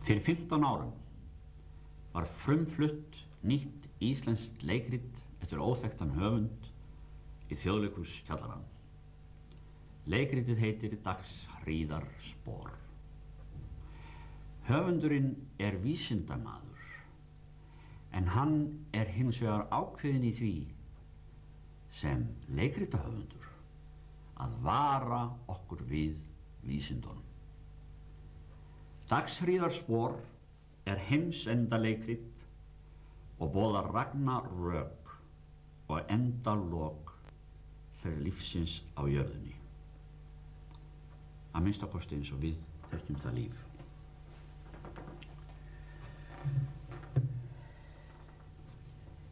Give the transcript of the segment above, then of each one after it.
Fyrir 15 árum var frumflutt nýtt íslenskt leikrit eftir óþekktan höfund í Þjóðleikhúskjallarann. Leikritið heitir Dagshríðarspor. Höfundurinn er vísindamaður, en hann er hins vegar ákveðinn í því sem leikritahöfundur að vara okkur við vísindunum. Dagshríðarspor er heimsendaleikrit og boðar ragnarök og endalok fyrir lífsins á jörðinni. Að minnsta kosti eins og við þekkjum það líf.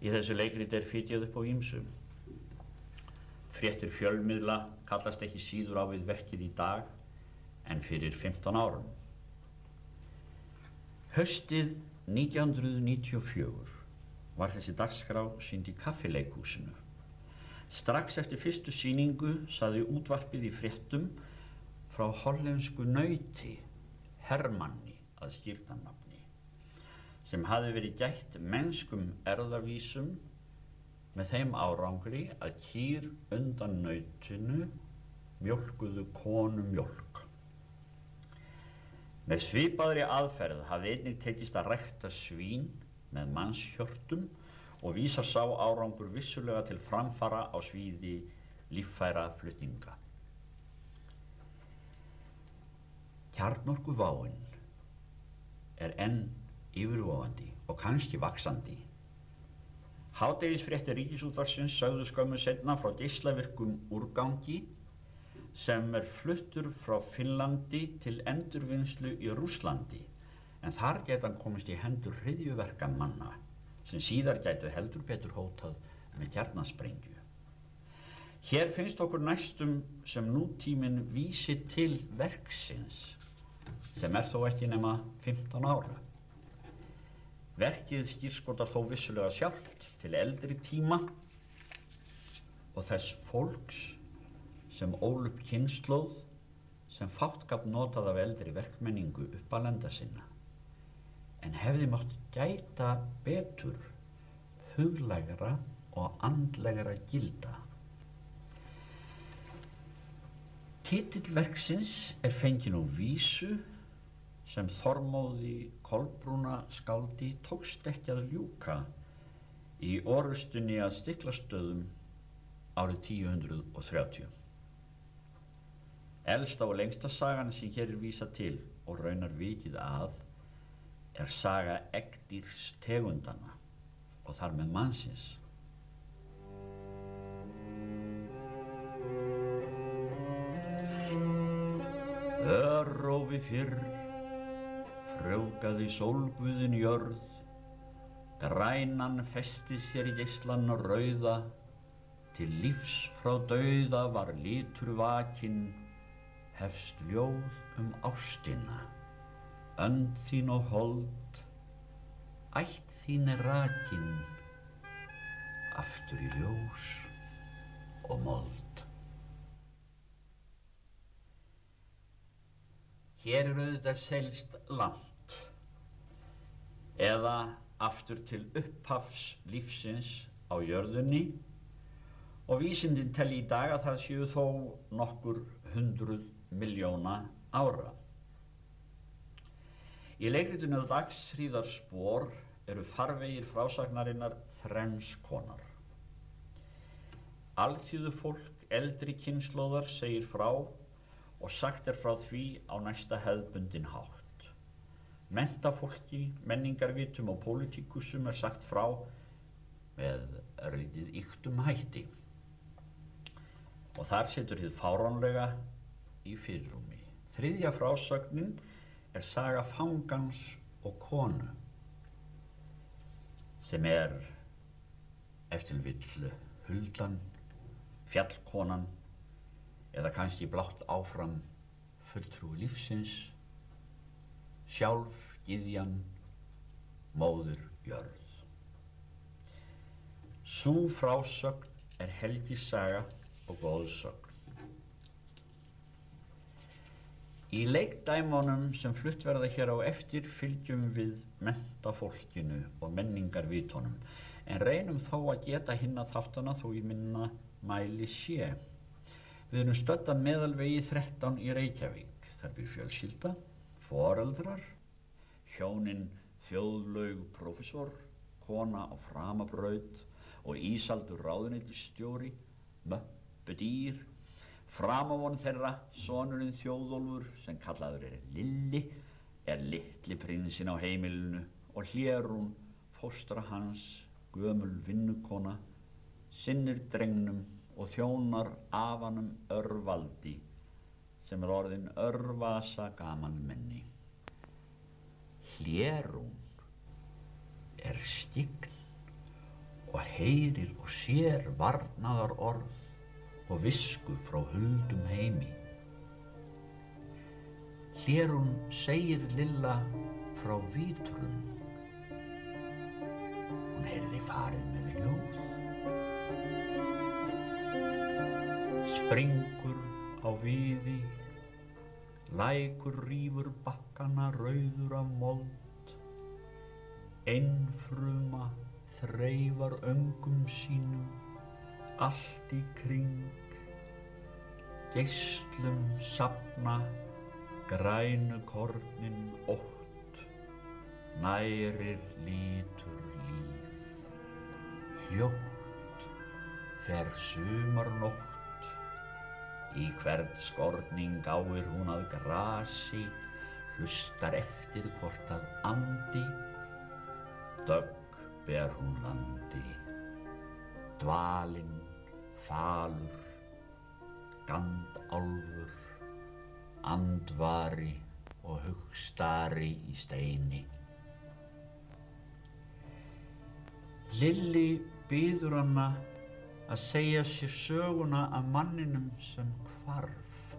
Í þessu leikriti er fitjað upp á ýmsu. Fréttir fjölmiðla kallast ekki síður á við verkið í dag en fyrir 15 árum. Haustið 1994 var þessi dagskrá sýnd í Kaffileikhúsinu. Strax eftir fyrstu sýningu sagði útvarpið í fréttum frá hollensku nauti, Hermanni að skírnarnafni, sem hafði verið gætt mennskum erfðavísum með þeim árangri að kýr undan nautinu mjólkuðu konu mjólk. Með svipaðri aðferð hafði einnig tekist að rækta svín með mannshjörtum og vísar sá árangur vissulega til framfara á sviði líffæraflutninga. Kjarnorkuváin er enn yfirvofandi og kannski vaxandi. Hádegisfréttir Ríkisútvarpsins sögðu skömmu seinna frá geislavirkum úrgangi sem er fluttur frá Finnlandi til endurvinnslu í Rússlandi, en þar gæti hann komist í hendur hryðjuverkamanna sem síðar gætu heldur betur hótað með kjarnasprengju. Hér finnst okkur næstum sem nútíminn vísi til verksins, sem er þó ekki nema 15 ára. Verkið skírskotar þó vissulega sjálft til eldri tíma og þess fólks sem ól upp kynslóð sem fátt gat notað af eldri verkmenningu uppalenda sinna, en hefði mátt gæta betur huglægra og andlegra gilda. Titill verksins er fenginn úr vísu sem Þormóði Kolbrúna skáldi tókst ekki að ljúka í orrustunni að Stiklastöðum árið 1030. Elsta og lengsta sagan sem hér er vísað til og raunar vikið að er saga eggdýrs tegundana og þar með mannsins. Örófi fyrr frjóvgaði sólguðin jörð, grænan festi sér geislan rauða, til lífs frá dauða var litur vakinn, hefst ljóð ástina, önd þín og hold, ætt þín er rakin, aftur í ljós og mold. Hér er auðvitað seilst langt, eða aftur til upphafs lífsins á jörðunni, og vísindin telja í dag að það séu þó nokkur 100 milljóna ára. Í leikritinu Dagshríðarspor eru farvegir frásagnarinnar þrenns konar. Alþýðufólk eldri kynslóðar segir frá og sagt er frá því á næsta hefðbundinn hátt. Menntafólki, menningarvitum og pólitíkusum er sagt frá með örlítið ýktum hætti. Og þar situr hið fáránlega í fyrirrúmi. Þriðja frásögnin er saga fangans og konu, sem er ef til vill huldan, fjallkonan eða kannski blátt áfram fulltrúi lífsins, sjálf gyðjan, móðir jörð. Sú frásögn er helgisaga og goðsögn. Í leikdæmunum sem flutt verða hér á eftir fylgjum við menntafólkinu og menningarvitunum, en reynum þó að geta hinna þáttana þó í minna mæli sé. Við erum stödd að meðalvegi 13 í Reykjavík. Þar býr fjölskylda, foreldrar, hjónin Þjóðlaug prófessor, kona á framabraut og Ísaldur ráðuneytisstjóri, möppudýr. Framávon þeirra, sonurinn Þjóðólfur, sem kallaður Lilli, litli prinsinn á heimilinu og Hlerún, fóstra hans, gömul vinnukona, sinnir drengnum og þjónar afanum Örvaldi, sem orðinn örvasa gamanmenni. Hlerún skyggn og heyrir og sér varnaðar orð og visku frá huldum heimi. Hlerún segir Lilla frá vítrun. Hún heyrði farið með ljóð. Springur á víði, lækur rífur bakkana rauður af mold. Einfruma þreifar öngum sínum allt í kring, geislum safna grænu kornin ótt, nærir lítur líf. Hljótt fer sumarnótt, í hvern skorning áir hún að grasi, hlustar eftir hvort að andi, dögg ber hún landi. Dvalinn, falur, gandálfur, andvari og hugstari í steini. Lilli biður hana að segja sér söguna af manninum sem hvarf.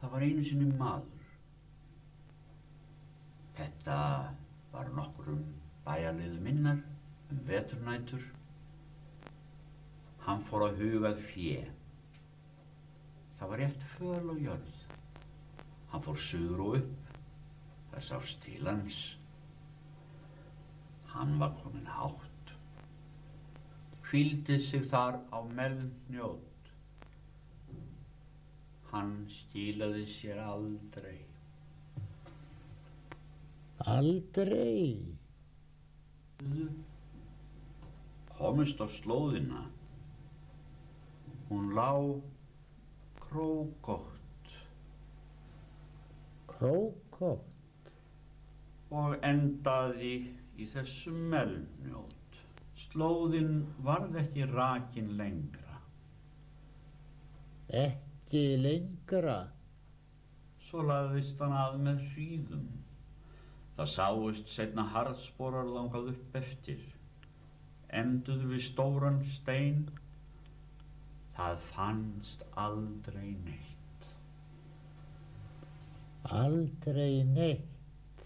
Það var einu sinni maður. Þetta var nokkrum bæjarliðum innar veturnætur. Hann fór að hugað fé. Það var rétt föl á jörð. Hann fór suður og upp. Það sást til hans. Hann var kominn hátt. Hvíldi sig þar á melnjót. Hann skilaði sér aldrei. Aldrei? Komust á slóðina. Hún lá krókótt. Krókótt? Og endaði í þessu melnjót. Slóðin varð ekki rakin lengra. Ekki lengra? Svo lagðist hann að með hríðum. Það sáust seinna harðsporar þangað upp eftir. Enduðu við stóran stein. Það fannst aldrei neitt. Aldrei neitt?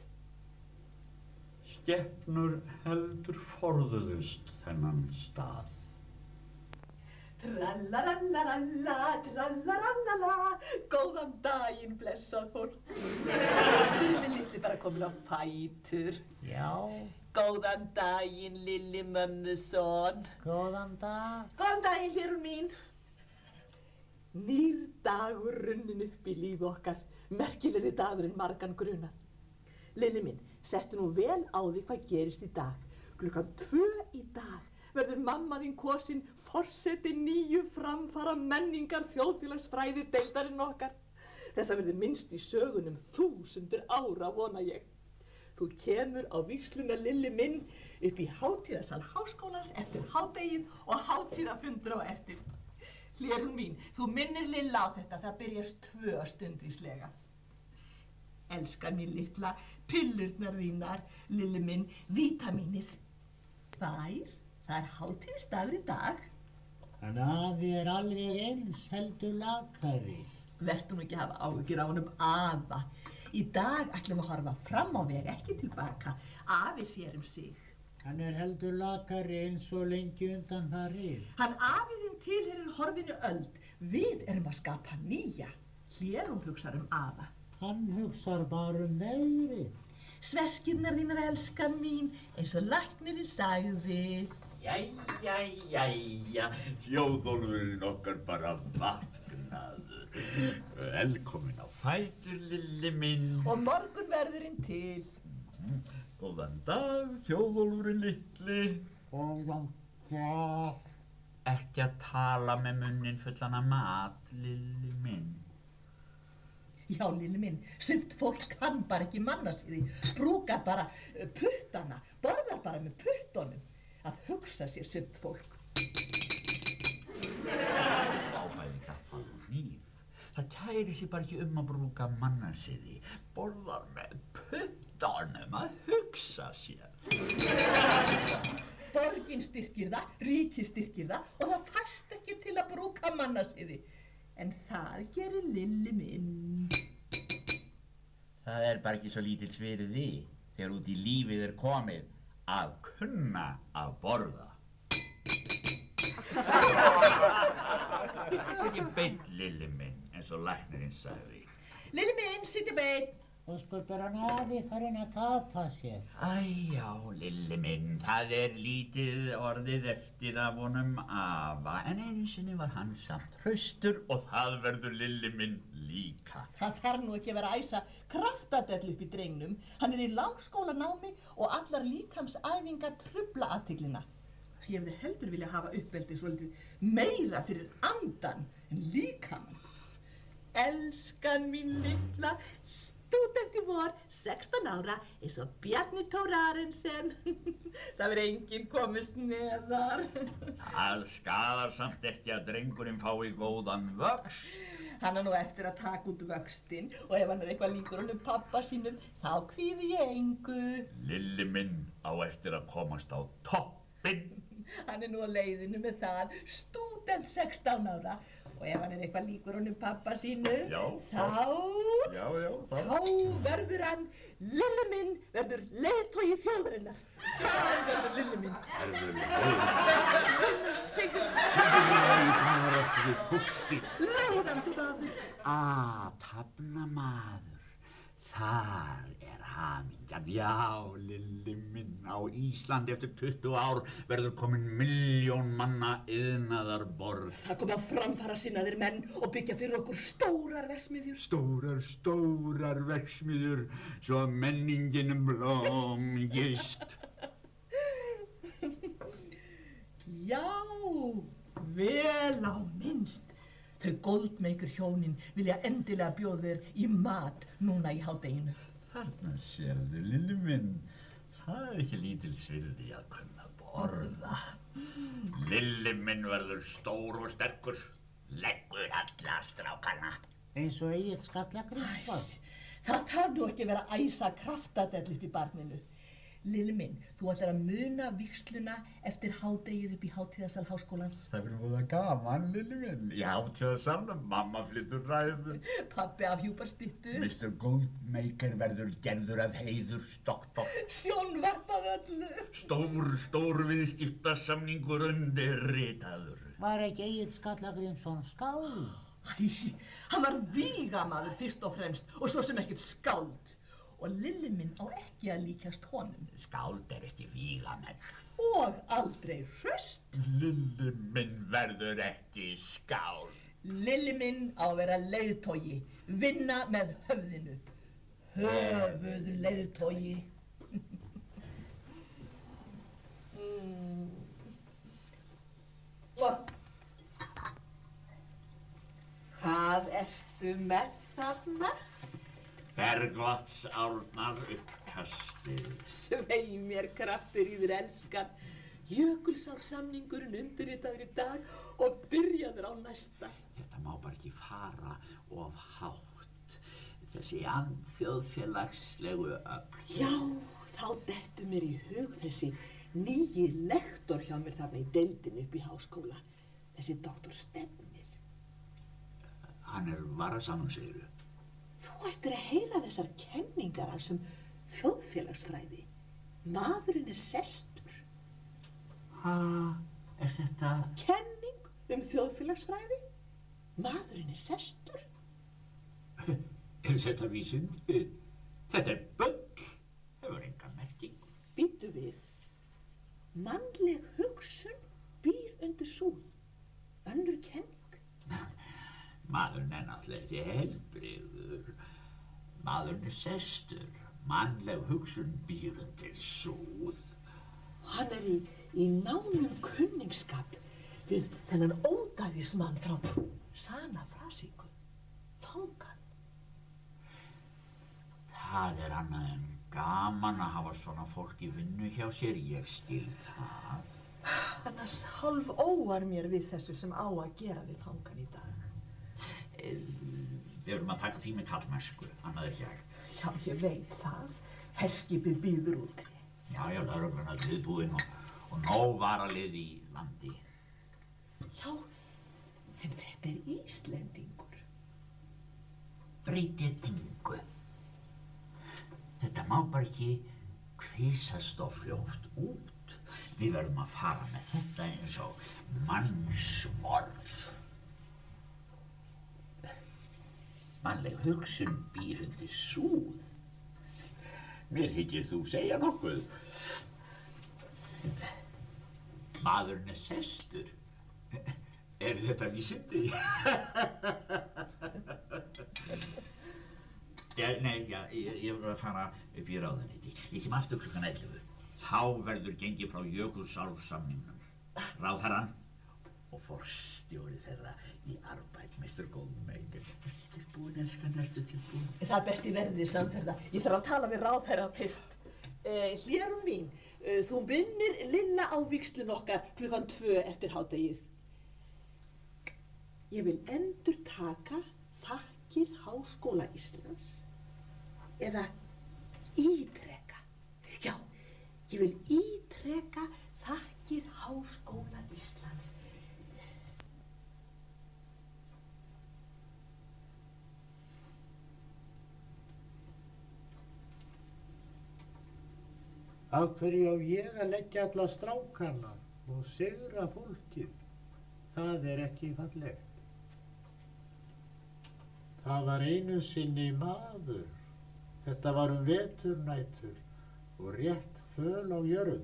Skepnur heldur forðuðust þennan stað. Trallarallaralla, trallarallala, góðan daginn, blessað fólk. Við litli bara komin á fætur. Já. Góðan daginn, Lilli mömmuson. Góðan dag. Góðan daginn, Hlerún mín. Nýr dagur runnin upp í lífi okkar, merkilegri dagurinn margan grunar. Lilli minn, settu nú vel á því hvað gerist í dag. Klukkan 2 í dag verður mamma þín kosin forseti nýju framfara menningar þjóðfélagsfræði deildarinn okkar. Þessa verður minnst í sögunum 1000 ára, vona ég. Þú kemur á vígsluna, Lilli minn, upp í hátíðasal háskólans eftir hádegið og hátíðafundur á eftir. Hlerún mín, þú minnir Lilla á þetta, það byrjast 2 stundvíslega. Elskan mín litla, pillurnar þínar, Lilli minn, vítamínið. Það er hátíðisdagur í dag. En afi er alveg eins heldur lakari. Vertu nú ekki að hafa áhyggjur á honum afa. Í dag ætlum við að horfa fram á veg, ekki tilbaka. Afi sér um sig. Hann er heldur lakari eins og lengi undan farið. Hann afi þinn tilheyrir horfinu öld. Við erum að skapa nýja. Hér hún hugsar afa. Hann hugsar bara veðrið. Sveskirnar þínar elskan mín, eins og læknirinn sagði. Jæja, Þjóðólfurinn okkar bara vaknaður. Velkomin á fætur, Lilli minn. Og morgunverðurinn til. Góðan dag, Þjóðólfurinn litli. Góðan dag. Ekki að tala með munnin fullan af mat, Lilli minn. Já, Lilli minn, sumt fólk kann bara ekki mannasiði, brúkar bara puttana, borðar bara með puttunum. Að hugsa sér sumt fólk. Ábæði gaffal og hníf. Það kæri sig bara ekki að brúka mannasiði, borðar með puttunum, að hugsa sér. Borgin styrkir það, ríkið styrkir það og það fæst ekki til að brúka mannasiði. En það gerir Lilli minn. Það bara ekki svo lítils virði þegar út í lífið komið að kunna að borða. Sitja beinn, Lilli minn, eins og læknirinn sagði. Lilli minn, sitja beinn. Og skuldur hann afi farinn að tapa sér. Já, Lilli minn, það lítið orðið eftir af honum afa, en einu sinni var hann samt hraustur og það verður Lilli minn líka. Það þarf nú ekki að vera að æsa kraftadell upp í drengnum. Hann í langskólanámi og allar líkamsæfingar trufla athyglinna. Ég hefði heldur vilja hafa uppeldi svolítið meira fyrir andan en líkamann. Elskan mín litla, stúdenti vor, 16 ára, eins og Bjarni Thorarensen. Það verður enginn komist neðar. Það skaðar samt ekki að drengurinn fái góðan vöxt. Hann nú eftir að taka út vöxtinn og ef hann eitthvað líkur honum pappa sínum, þá kvíði ég engu. Lilli minn á eftir að komast á toppinn. Hann nú á leiðinu með það, stúdent 16 ára. Og ef hann eitthvað líkur honum pappa sínu, þá verður hann, Lilli minn, verður leiðtogi þjóðarinnar. Það verður Lilli minn. Sigurvegari baráttu við fólki. Ráðandi maður. Athafnamaður. Þar hamingjan. Já, Lilli minn, á Íslandi eftir 20 ár verður komin 1.000.000 manna iðnaðarborg. Það koma framfara sinnaðir menn og byggja fyrir okkur stórar verksmiðjur. Stórar verksmiðjur, svo að menningin blómgist. Já, vel á minnst. Þau Goldmaker hjónin vilja endilega bjóða þér í mat núna í hádeginu. Þarna sérðu, Lilli minn, það ekki lítils virði að kunna borða. Lilli minn verður stór og sterkur, leggur alla strákana. Eins og Egill Skalla-Grímsson. Það þarf nú ekki að vera að æsa kraftadell upp í barninu. Lilli minn, þú ætlar að muna vígsluna eftir hádegið upp í hátíðasal háskólans. Það verður voða gaman, Lilli minn. Í hátíðasalnum, mamma flytur ræðu. Pabbi afhjúpar styttu. Mr. Goldmaker verður gerður að heiðursdoktor. Sjónvarpað öllu. Stór viðskiptasamningur undirritaður. Var ekki Egill Skalla-Grímsson skáld? Æ, hann var vígamaður fyrst og fremst og svo sem ekkert skáld. Og Lilli minn á ekki að líkjast honum. Skáld ekki vígamenn. Og aldrei hraust. Lilli minn verður ekki skáld. Lilli minn á að vera leiðtogi, vinna með höfðinu. Höfuðleiðtogi. Hvað ertu með þarna? Bergvatnsárnar uppkastið. Svei mér kraftur í þér elskan. Jökulsársamningurinn undirritaður í dag og byrjaður á næsta. Þetta má bara ekki fara of hátt. Þessi andþjóðfélagslegu öfl. Já, þá dettur mér í hug þessi nýji lektor hjá mér þarna í deildinni upp í háskóla. Þessi doktor Stefnir. Hann varasamur, segirðu. Þú ættir að heyra þessar kenningar hans þjóðfélagsfræði. Maðurinn sestur. Þetta? Kenning þjóðfélagsfræði. Maðurinn sestur. Þetta vísindi? Þetta bull, hefur enga merkingu. Bíddu við. Mannleg hugsun býr undir súð. Önnur kenning. Maðurinn náttúrulega ekki heilbrigður. Maðurinn sestur. Mannleg hugsun býr undir súð. Hann í nánum kunningsskap við þennan ódæðismann frá Sana Frasíku, fangan. Það annað en gaman að hafa svona fólk í vinnu hjá sér, ég skil það. Annars hálf óar mér við þessu sem á að gera við fangan í dag. Við verðum að taka því með kallmennsku, annað ekki hægt. Já, ég veit það. Herskipið bíður úti. Já, lögreglan er viðbúin og nóg varalið í landi. Já, en þetta Íslendingur. Breytir engu. Þetta má bara ekki kvisast of fljótt út. Við verðum að fara með þetta eins og mannsmorð. Mannleg hugsun býr undir súð. Mér hyggir þú segja nokkuð. Maðurinn sestur. Þetta vísindi? Ég verður að fara upp í ráðuneyti. Ég kem aftur klukkan 11. Þá verður gengið frá Jökulsársamningnum. Ráðherrann og forstjóri þeirra í arbeit, Mr. Goldmaker. Tilbúin, elskan, ertu tilbúin? Það er best í verði samferða. Ég þarf að tala við ráðherrann fyrst. Hlérum mín, þú minnir lilla á vígslun okkar klukkan 2 eftir hádegið. Ég vil endurtaka þakkir Háskóla Íslands eða ítreka. Já, ég vil ítreka þakkir Háskóla Íslands. Af hverju á ég að leggja alla strákana og sigra fólkið? Það er ekki fallegt. Það var einu sinni maður. Þetta var veturnætur og rétt föl á jörð.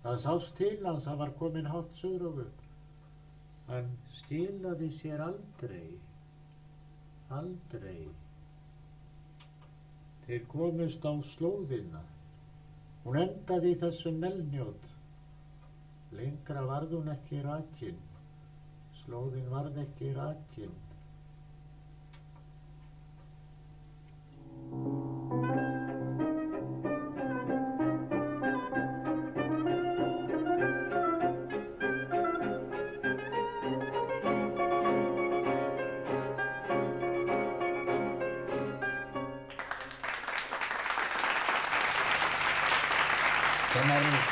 Það sást til hans að var kominn hátt suðrófur. Hann skilaði sér aldrei. Aldrei. Þeir komust á slóðina. Hún endaði í þessum melnjót. Lengra varð hún ekki rakin. Slóðin varð ekki rakin.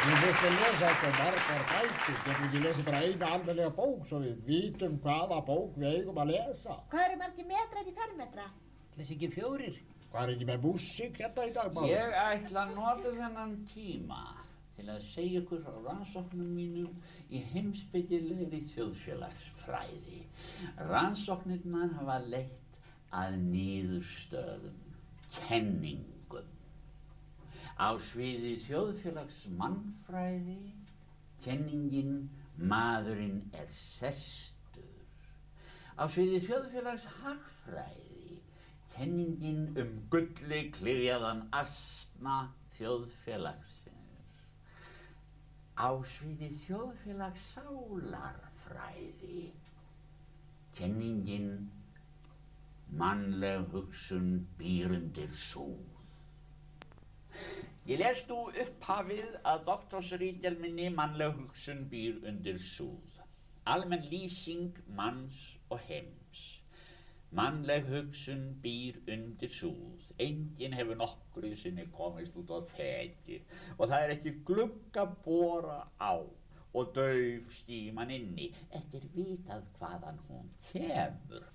Við þurfum að lesa eitthvað margar bækur, getum ekki lesið bara eina almennilega bók svo við vitum hvaða bók við eigum að lesa. Hvað eru margir metrar í fermetra? Þessi ekki 4. Hvað er ekki með músík hérna í dag, maður? Ég ætla að nota þennan tíma til að segja ykkur frá rannsóknum mínum í heimspekilegri þjóðfélagsfræði. Rannsóknirnar hafa leitt að niðurstöðum, kenningum. Á sviði þjóðfélagsmannfræði, kenningin maðurinn er sestur. Á sviði þjóðfélagshagfræði, kenningin gulli klyfjaðan asna þjóðfélagsins. Á sviði þjóðfélagssálarfræði, kenningin mannleg hugsun býr undir súð. Ég les nú upphafið að doktorsritgerð minni mannleg hugsun býr undir súð. Almenn lýsing manns og heims. Mannleg hugsun býr undir súð. Enginn hefur nokkru sinni komist út á þekju og það er ekki glugga bora á og dauf skíman inni. Ekki er vitað hvaðan hún kemur.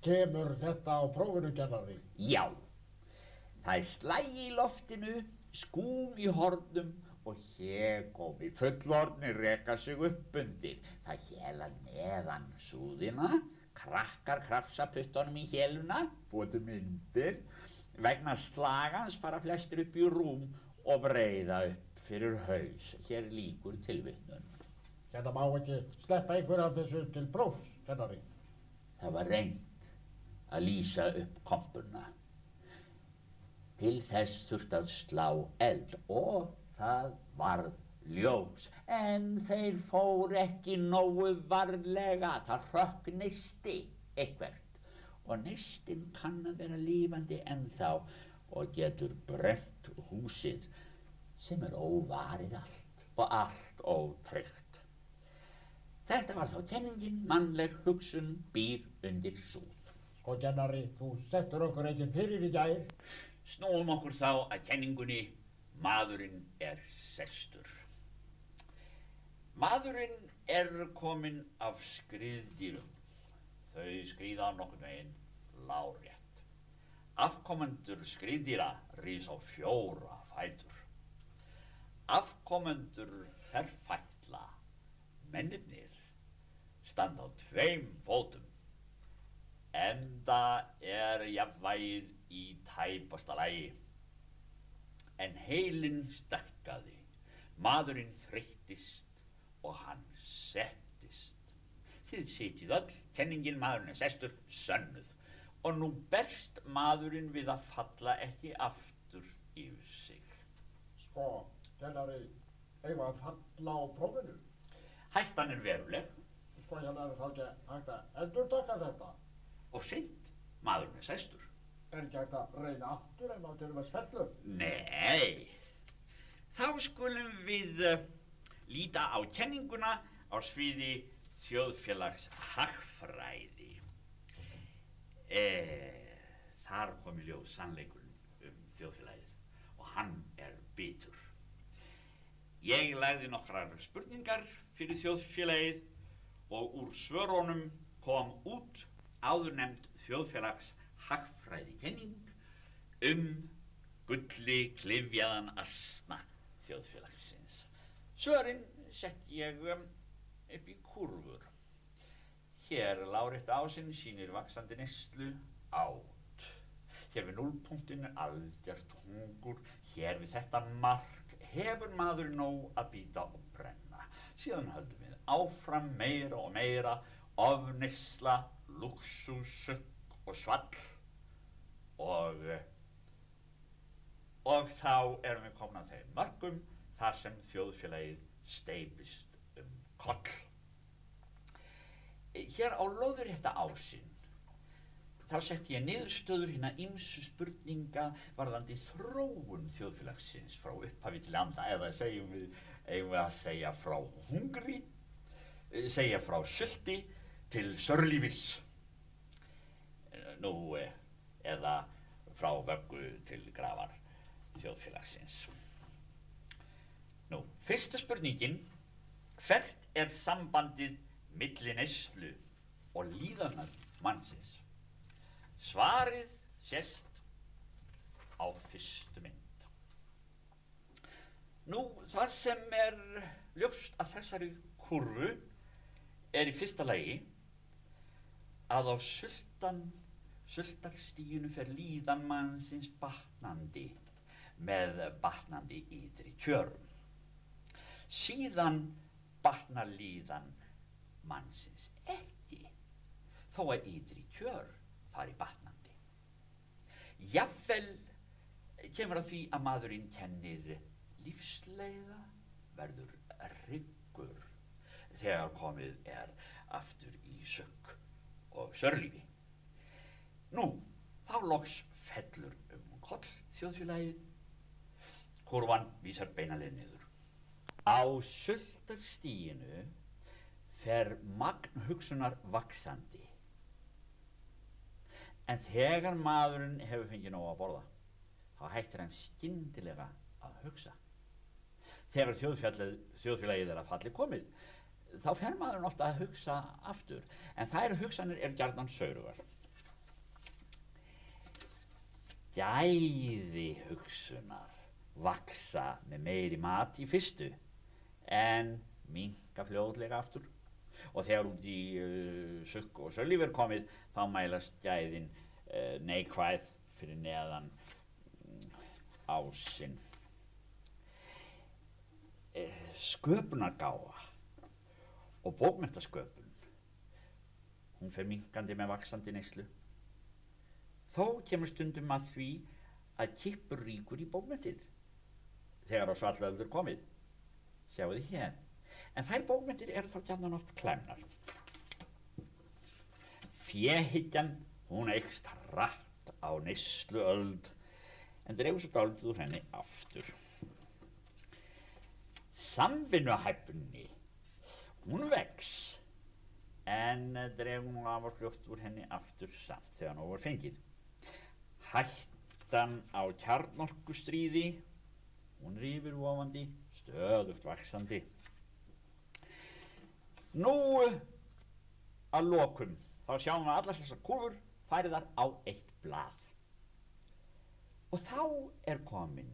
Kemur þetta á prófinu, kennari? Já. Það er slægi í loftinu, skúm í hornum og hégóm í fullorðni reka sig upp undir. Það hélar neðan súðina, krakkar krafsa puttunum í héluna, búið myndir, vegna slagans fara flestir upp í rúm og breiða upp fyrir haus. Hér lýkur tilvitnun. Þetta má ekki sleppa einhver af þessu til prófs, kennari. Það var reynt að lýsa upp kompuna. Til þess þurfti að slá eld og það varð ljós. En þeir fór ekki nógu varlega. Það hrökk neisti eitthvert. Og neistinn kann að vera lifandi ennþá og getur brennt húsið sem óvarið allt og allt ótryggt. Þetta var þá kenningin, mannleg hugsun býr undir súð. Sko, kennari, þú settur okkur ekki fyrir í gær. Snúum okkur þá að kenningunni maðurinn sestur. Maðurinn kominn af skriðdýrum. Þau skríða nokkurn veginn lárétt. Afkomendur skriðdýra rís á 4 fætur. Afkomendur ferfætla, mennirnir, standa á 2 fótum. Enda jafnvægið í tæpasta lagi. En heilinn stækkaði, maðurinn þreyttist og hann settist. Þið sitjið öll, kenningin maðurinn sestur, sönnuð. Og nú berst maðurinn við að falla ekki aftur yfir sig. Sko, kennari, eigum að falla á prófinu. Hættan veruleg. Sko, kennari, þá ekki hægt að endurtaka þetta. Og seint, maðurinn sestur. Ekki hægt að reyna aftur en á til að svellur? Nei, þá skulum við líta á kenninguna á sviði þjóðfélags hagfræði. Þar kom í ljós sannleikurinn þjóðfélagið og hann bitur. Ég lagði nokkrar spurningar fyrir þjóðfélagið og úr svörunum kom út áðurnefnd þjóðfélags hagfræðikenning gulli klyfjaðan asna þjóðfélagsins. Svörin sett ég upp í kúrfur. Hér lárétta ásinn sýnir vaxandi neyslu át. Hér við núllpunktinn algjört hungur. Hér við þetta mark hefur maður nóg að bíta og brenna. Síðan höldum við áfram meira og meira, ofneysla, lúxúsugg og svall. Og þá erum við komin að þeim mörkum þar sem þjóðfélagið steypist koll. Hér á lóðrétta ásinn þá setti ég niðurstöður hinna ýmsu spurninga varðandi þróun þjóðfélagsins frá upphafi til enda, eða eigum við að segja frá hungri, segja frá sulti til sörlífis, eða frá vöggu til grafar þjóðfélagsins. Fyrsta spurningin: hvert sambandið milli neyslu og líðanar mannsins? Svarið sést á fyrstu mynd. Það sem ljóst af þessari kúrfu í fyrsta lagi að á sultarstiginu fer líðan mannsins batnandi með batnandi ytri kjörum. Síðan batnar líðan mannsins ekki, þó að ytri kjör fari batnandi. Jafnvel kemur að því að maðurinn kennir lífsleiða, verður hryggur þegar komið aftur í sukk og sörlífi. Þá loks fellur koll þjóðfélagið. Kúrfan vísar beinalega niður. Á sultarstiginu fer magn hugsunar vaxandi. En þegar maðurinn hefur fengið nóg að borða, þá hættir hann skyndilega að hugsa. Þegar þjóðfélagið að falli komið, þá fer maðurinn ofta að hugsa aftur, en þær hugsanir gjarnan saurugar. Gæði hugsunar vaxa með meiri mat í fyrstu, en minnka fljótlega aftur. Og þegar út í sukk og sölíf komið, þá mælast gæðin neikvæð fyrir neðan ásinn. Sköpunargáfa og bókmenntasköpun, hún fer minnkandi með vaxandi neyslu. Þó kemur stundum að því að kippur ríkur í bókmenntir þegar á svallöldur komið. Sjáu þið hér. En þær bókmenntir eru þá gjarnan oft klæmnar. Féhyggjan, hún eykst hratt á neysluöld en dregur svo dálítið úr henni aftur. Samvinnuhæfni, hún vex en dregur nú afar fljótt úr henni aftur samt þegar nóg er fengið. Hættan á kjarnorkustríði, hún er yfirvofandi, stöðugt vaxandi. Nú að lokum, þá sjáum við allar þessar kúlfur færiðar á eitt blað. Og þá er komin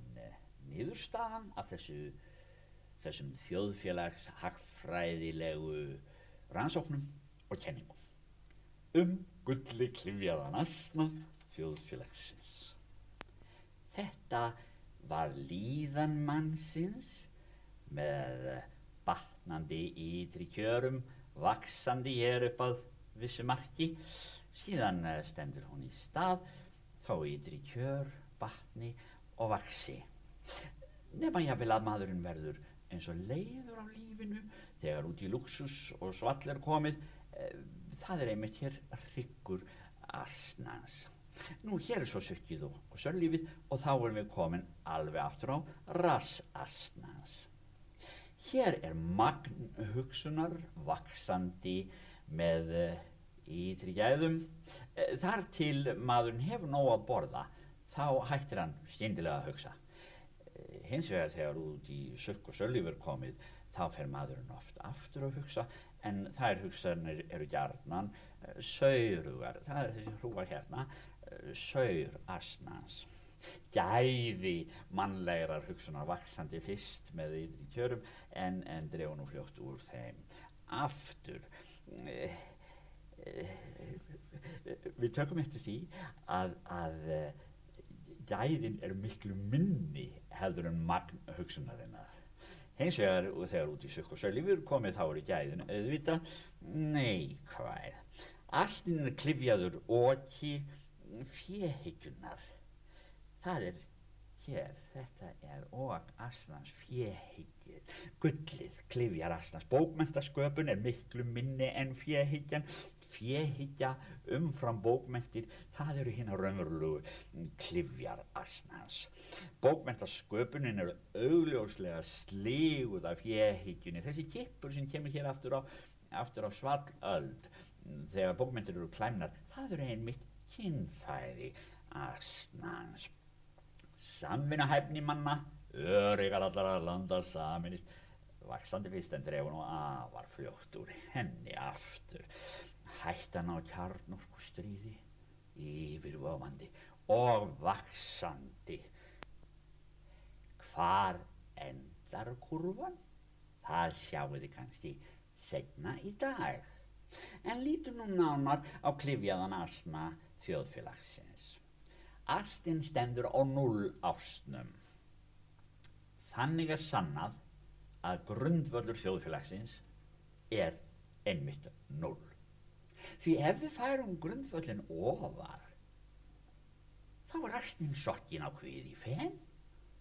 niðurstaðan af þessum þjóðfélags hagfræðilegu rannsóknum og kenningum gulli klyfjaðan asna þjóðfélagsins. Þetta var líðan mannsins með batnandi ytri kjörum, vaxandi hér upp að vissu marki. Síðan stendur hún í stað, þá ytri kjör, batni og vaxi. Nema jafnvel að maðurinn verður eins og leiður á lífinu þegar út í luxus og svall er komið. Það er einmitt hér hryggur asnans. Nú hér er svo sukkið og sörlífið og þá erum við komin alveg aftur á rass asnans. Hér er magn hugsunar vaxandi með ytri gæðum. Þar til maðurinn hefur nóg að borða, þá hættir hann skyndilega að hugsa. Hins vegar þegar út í sukk og sörlíf er komið, þá fer maðurinn oft aftur að hugsa, en þær hugsanir eru gjarnan saurugar. Það er þessi hrúa hérna, saur asnans. Gæði mannlegrar hugsunar vaxandi fyrst með ytri kjörum en dregur nú fljótt úr þeim aftur. Við tökum eftir því að gæðin eru miklu minni heldur en magn hugsunarinnar. Hins vegar þegar út í sukk og sölíf er komið, þá eru gæðin auðvitað neikvæð. Asninn er klyfjaður oki féhyggjunar. Það er hér, þetta er ok asnans féhyggju. Gullið klyfjar asnans. Bókmenntasköpun er miklu minni en féhyggjan. Féhyggja umfram bókmenntir, það eru hinar raunverulegu klyfjar asnans. Bókmenntasköpunin er augljóslega slíguð af féhyggjunni. Þessi kippur sem kemur hér aftur á svallöld, þegar bókmenntir eru klæmnar, það eru einmitt kynfæri asnans. Samvinnuhæfni manna, öryggar allra landa saminist, vaxandi fyrst en dregur nú afar fljótt úr henni aftur. Hættan á kjarnorkustríði, yfirvofandi og vaxandi. Hvar endar kurvan? Það sjáum við kannski seinna í dag. En lítum nú nánar á klyfjaðan asna þjóðfélagsins. Asninn stendur á 0 ásnum. Þannig er sannað að grundvöllur þjóðfélagsins er einmitt 0. Því ef við færum grundvöllin ofar, þá er asninn sokkinn á kviði fen,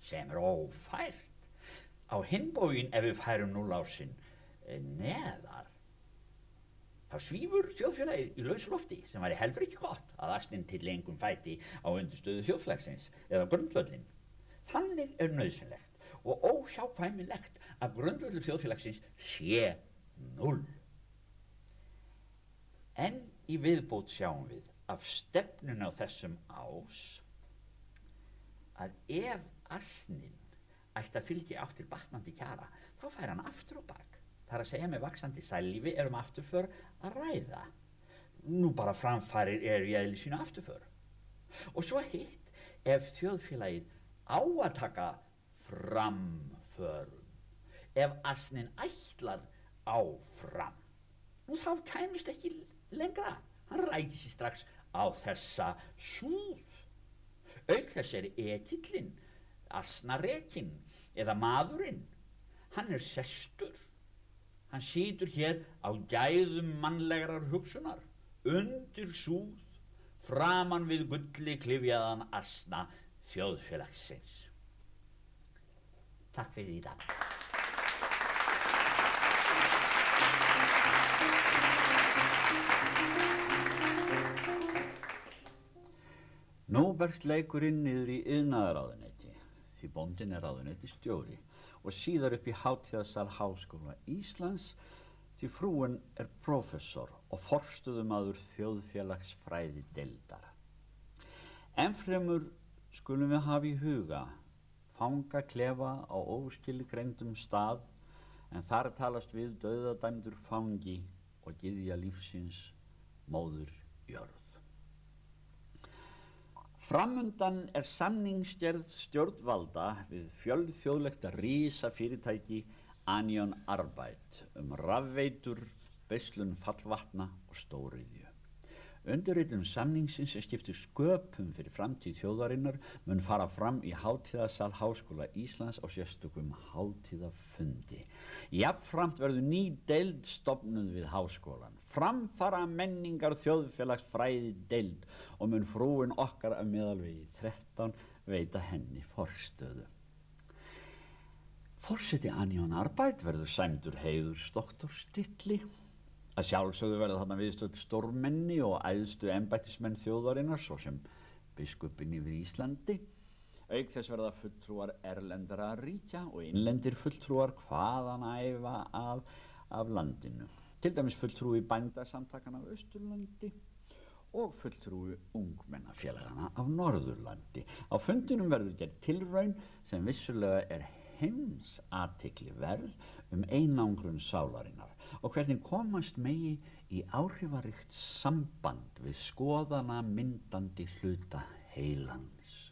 sem er ófært. Á hinn bóginn ef við færum 0 ásinn neðar, þá svífur þjóðfélagið í lausu lofti, sem væri heldur ekki gott að asninn til engum fæti á undirstöðu þjóðfélagsins eða grundvöllin. Þannig er nauðsynlegt og óhjákvæmilegt að grundvöllur þjóðfélagsins sé 0. En í viðbót sjáum við af stefnunni á þessum ás að ef asninn ætti að fylgja áttir batnandi kjara, þá fær hann aftur á bak. Það er að segja með vaxandi sælífi erum afturför að ræða. Nú bara framfarir eru í eðli sínu afturför. Og svo hitt, ef þjóðfélagið á að taka framförum, ef asninn ætlar áfram, Nú þá kæmist ekki lengra. Hann rækir sér strax á þessa súð. Auk þess ekillinn, asnarekinn eða maðurinn. Hann sestur. Hann situr hér á gæðum mannlegrar hugsunar, undir súð, framan við gulli klyfjaðan asna þjóðfélagsins. Takk fyrir í dag. Nú berst leikurinn niður í iðnaðarráðuneyti, því bóndinn ráðuneytisstjóri, og síðar upp í hátíðasal Háskóla Íslands, því frúin prófessor og forstöðumaður þjóðfélagsfræðideildar. Ennfremur skulum við hafa í huga fangaklefa á óskilgreindum stað, en þar talast við dauðadæmdur fangi og gyðja lífsins, móður jörð. Framundan samningsgerð stjórnvalda við fjölþjóðlegt risafyrirtæki Anion Arbeit rafveitur, beislun fallvatna og stóriðju. Undirritun samningsins skiptir sköpum fyrir framtíð þjóðarinnar mun fara fram í hátíðasal Háskóla Íslands á sérstökum hátíðafundi. Jafnframt verður ný deild stofnuð við háskólann, framfara menningar þjóðfélagsfræði deild, og mun frúin okkar af meðalvegi 13 veita henni forstöðu. Forseti Anion Arbeit verður sæmdur heiðursdoktorstitli. Að sjálfsögðu verða þarna viðstödd stórmenni og æðstu embættismenn þjóðarinnar, svo sem biskupinn yfir Íslandi. Auk þess verða fulltrúar erlendra ríkja og innlendir fulltrúar hvaðanæva af landinu. Til dæmis fulltrúi bændasamtakana af Austurlandi og fulltrúi ungmennafélagana af Norðurlandi. Á fundinum verður gerð tilraun sem vissulega heimsathygli verð einangrun sálarinnar og hvernig komast megi í áhrifaríkt samband við skoðana myndandi hluta heilans.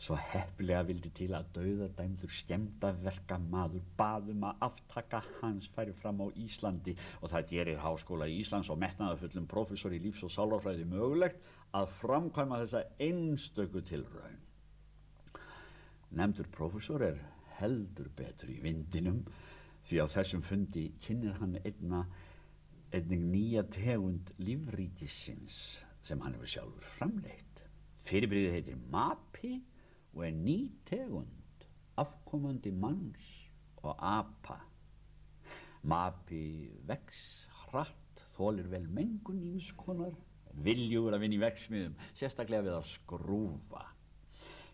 Svo heppilega vildi til að dauðadæmdur skemmdarverkamaður bað að aftaka hans færi fram á Íslandi, og það gerir Háskóla Íslands og metnaðarfullum prófessor í lífs- og sálarfræði mögulegt að framkvæma þessa einstöku tilraun. Nefndur prófessor heldur betur í vindinum, því á þessum fundi kynnir hann einnig nýja tegund lífríkisins sem hann hefur sjálfur framleitt. Fyrirbrigðið heitir MAPI og ný tegund, afkomandi manns og apa. MAPI vex hratt, þolir vel mengun ýmiss konar, viljugur að vinna í verksmiðjum, sérstaklega við að skrúfa.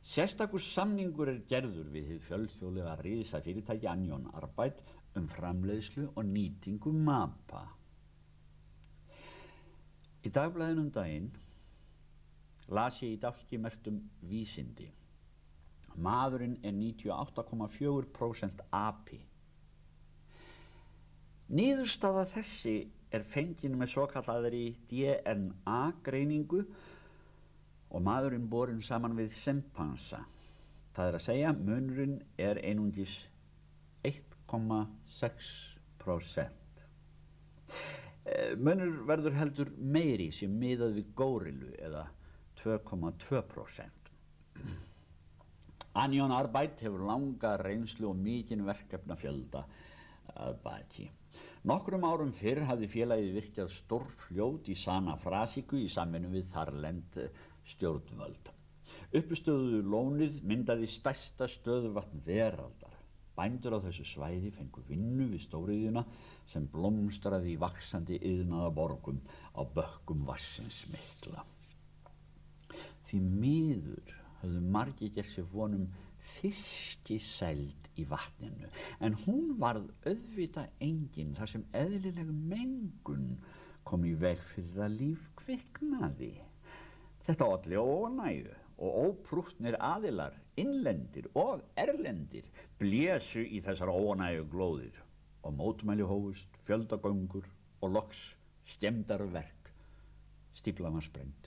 Sérstakur samningur gerður við hið fjölþjóðlega risafyrirtæki Anion Arbeit framleiðslu og nýtingu MAPA. Í dagblaðinu daginn las ég í dálkimerktum vísindi. Maðurinn 98,4% api. Niðurstaða þessi fengin með svokallaðri DNA-greiningu og maðurinn borinn saman við simpansa. Það að segja, munurinn einungis 1,6%. Munur verður heldur meiri sem miðað við górillu eða 2,2%. Anion Arbeit hefur langa reynslu og mikinn verkefnafjölda að baki. Nokkrum árum fyrr hafði félagið virkjað stórfljót í Sana Frasíku í samvinnu við þarlend stjórnvöld. Uppistöðuðu lónið myndaði stærsta stöðuvatn veraldar. Bændur á þessu svæði fengu vinnu við stóriðjuna sem blómstraði í vaxandi iðnaðarborgum á bökkum vatnsins mikla. Því miður höfðu margir gert sér von fiskisæld í vatninu, en hún varð auðvitað engin þar sem eðlileg mengun kom í veg fyrir að líf kviknaði. Þetta olli óánægju og óprúttnir aðilar, innlendir og erlendir, blésu í þessar óánægju glóðir og mótmæli hófust, fjöldagöngur og loks skemmdarverk. Stíflan var sprengd.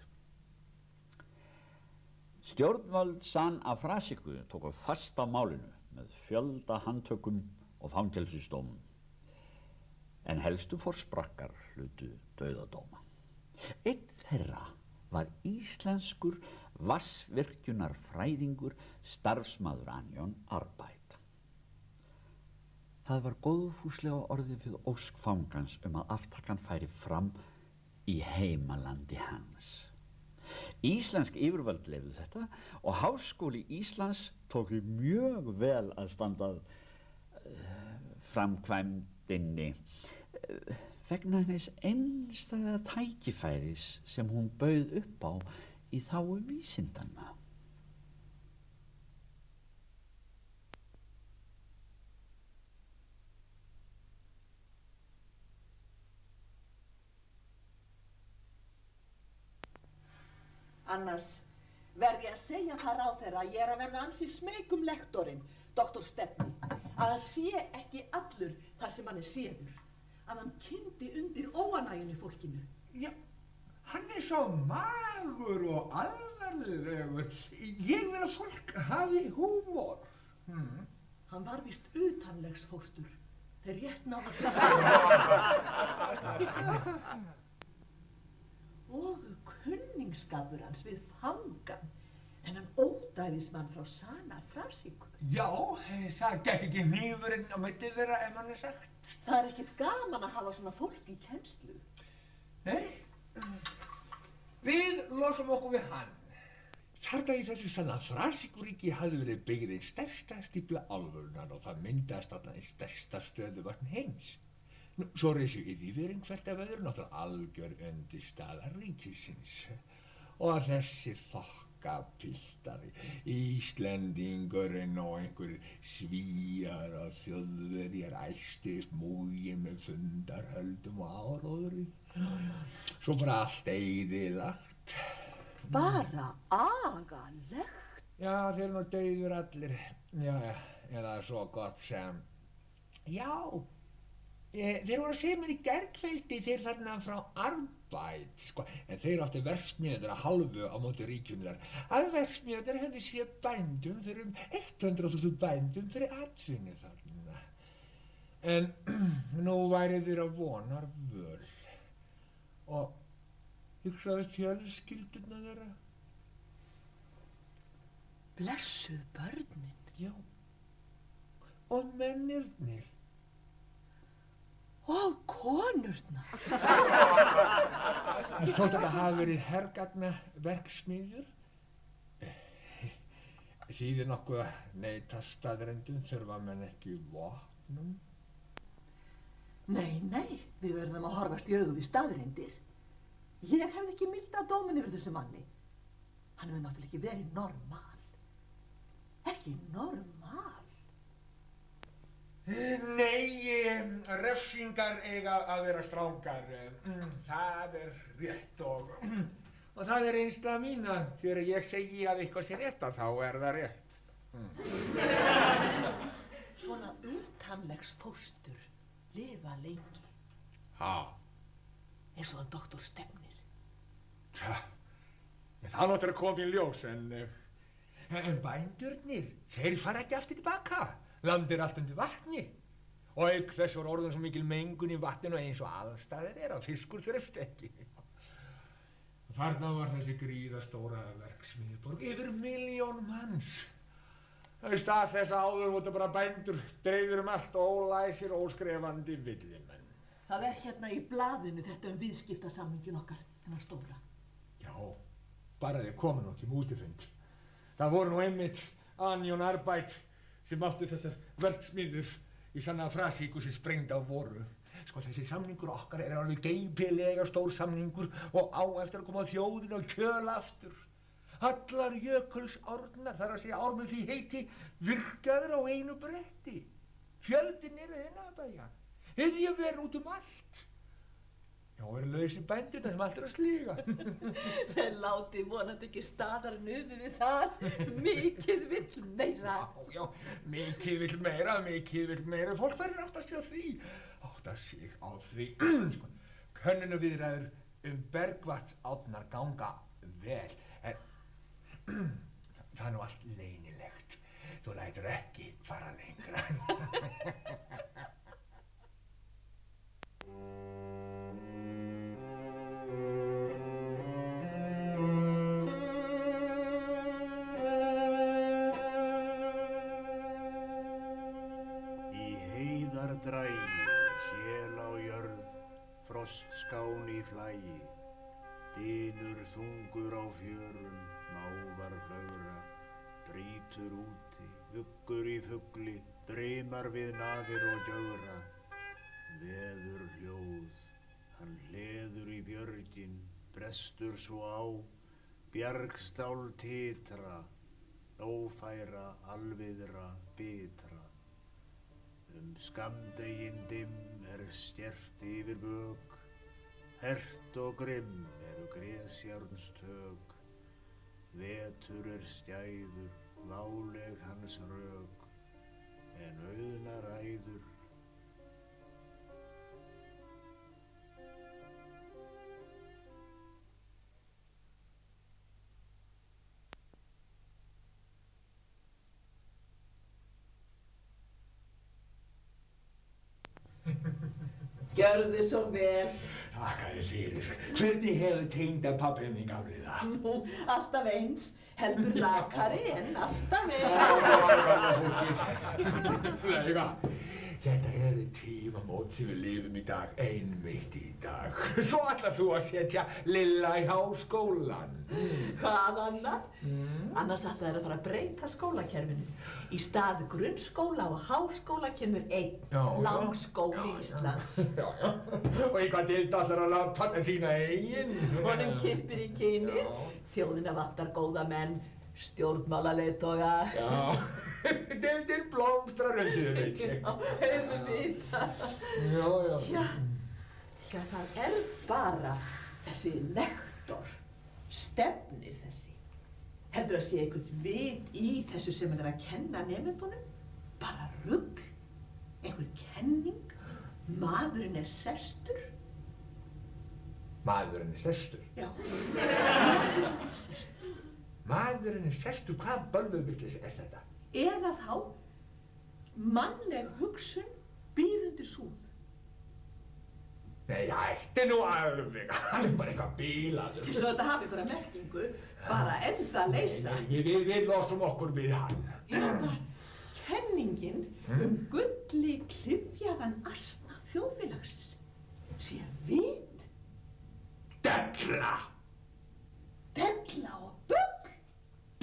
Stjórnvöld Sana Frasíku tóku fast á málinu með fjölda handtökum og fangelsisdómum. en helstu forsprakkar hlutu dauðadóma. Einn þeirra var íslenskur vatnsvirkjunarfræðingur, starfsmaður Anion Arbeit. Það var góðfúslega orðið við ósk fangans að aftakan færi fram í heimalandi hans. Íslensk yfirvöld leyfðu þetta og Háskóli Íslands tók mjög vel að standa framkvæmdinni vegna hennes einstæða tækifæris sem hún bauð upp á í þágu vísindanna. Annars verð ég að segja það ráðherra að ég að verða ansi smeyk lektorinn, doktor Stefni, að hann sé ekki allur það sem hann séður, að hann kyndi undir óánægjunni fólkinu. Já, hann svo magur og alvarlegur. Ég vil að fólk hafi húmor. Hann var víst utanlegsfóstur, þeir rétt náða og kunningsskapur hans við fangan, þennan ódæðismann frá Sana Frasíku. Já, það gekk ekki hnífurinn á milli þeirra ef mann sagt. Það er ekkert gaman að hafa svona fólk í kennslu. Nei, við losum okkur við hann. Þarna í þessu Sana Frasíkuríki hafði verið byggð einn stærsta stífla álfunnar og það myndaðist þarna einn stærsta stöðuvatn heims. Svo reisi yfirvering hvert af öðru, náttúrulega algjör undirstaða ríkisins. Og þessi þokkapiltari, Íslendingurinn og einhver Svíar og Þjóðverjar æstist múgin með fundarhöldum og áróðri. Svo bara allt eyðilagt. Bara agalegt. Já, þeir eru nú dauður allir. Já, eða svo gott sem. Já. Þeir voru að segja mér í gærkveldi þeir þarna frá Arbeit, sko, en þeir áttu verksmiðjurnar að hálfu á móti ríkjunnar. Að verksmiðjurnar hefði séð bændum fyrir 100.000 bændum fyrir atvinnu þarna. En nú væri þeir á vonar völ og hugsaðu fjölskyldurna þeirra. Blessuð börnin. Já, og mennirnir. Og konurna. Þótt að það hafi verið hergagna verksmiðjur. Þýðir nokkuð að neita staðreyndum þurfa menn ekki vopnum? Nei, við verðum að horfast í augu við staðreyndir. Ég hefði ekki milda dómin yfir þessu manni. Hann hefur náttúrulega ekki verið normal. Ekki normal. Nei, refsingar eiga að vera strangar. Það rétt og það reynsla mín að þegar ég segi að eitthvað sé rétt þá það rétt. Svona utanlegs fóstur lifa lengi. Ha? Eins og að doktor Stefnir. Það náttúrulega kom í ljós en bændurnir, þeir fara ekki aftur tilbaka. Land allt undir vatni og auk þess var orðin svo mikil mengun í vatninu eins og allstaðir að fiskur þurfti ekki. Þarna var þessi gríðastóra verksmiðjuborg yfir 1.000.000 manns. Í stað þess áður voru bara bændur dreifðir allt og ólæsir óskrefandi villimenn. Það hérna í blaðinu þetta viðskiptasamningin okkar, þennan stóra. Já, bara þeir komu nú ekki útifund. Það voru nú einmitt Anion Arbeit sem áttu þessar verksmiðjur í Sana Frasíku sem sprengd á voru. Sko þessi samningur okkar alveg geypilega stór samningur og á eftir að koma þjóðin á kjöl aftur. Allar jökulsárnar, þar að segja ár með því heiti, virkaður á einu bretti. Fjöldin iðnaðarbæja, iðjuver út allt. Já, lausi bændurna sem allt að slíga. Þeir láti vonandi ekki staðar nuðið við það. Mikið vill meira. Já, mikið vill meira. Fólk verður átt að sig á því. Sko, könnunaviðræður bergvatnsárnar ganga vel. Það nú allt leynilegt. Þú lætur ekki. ekki fara lengra. Hél á jörð, frostskán í flægi, dynur þungur á fjörum, mávar flögra, brýtur úti, uggur í fugli, brimar við nafir og gjögra. Veður hljóð, hann hleður í björgin, brestur svo á, bjargstál titra, ófæra alviðra bitra. Skammdeginn dimm stjert yfir vök, hert og grimm eru gresjárnstök. Vetur stæður, váleg hans rök, en auðna ræður. Gjörðu svo vel. Þakka þér fyrir. Hvernig hefur tengdapabbi þinn gamli það? Nú, alltaf eins. Heldur lakari en alltaf eins. Flauga, þetta eru tímamót sem við lifum í dag, einmitt í dag. Svo ætlar þú að setja Lilla í háskólann. Hvað annað? Annars ætla þær að fara að breyta skólakerfinu. Í stað grunnskóla og háskóla kemur einn, Langskóli Íslands. Já. Og í hvað deild ætlar að láta hann þína eigin? Honum kippir í kynið. Þjóðina vantar góða menn, stjórnmálaleiðtoga. Já, deildin blómstrar undir þig. Já, hefur vita. Já, það bara þessi lektor, stefnir þessi. Heldur að sé eitthvað vit í þessu sem hann að kenna nemendunum? Bara rugl, einhver kenning, maðurinn sestur. Maðurinn sestur? Já, sestur. Maðurinn sestur, hvað bölvuvitleysi þetta? Eða þá, mannleg hugsun býr undir súð. Nei, hætti nú alveg, hann bara eitthvað bílaður. Svo þetta hafi einhverja merkingu, bara enda leysa. Nei, við losum okkur við hann. Eða kenningin gulli klyfjaðan asna þjóðfélagsins sé vit. Della! Della og bugl.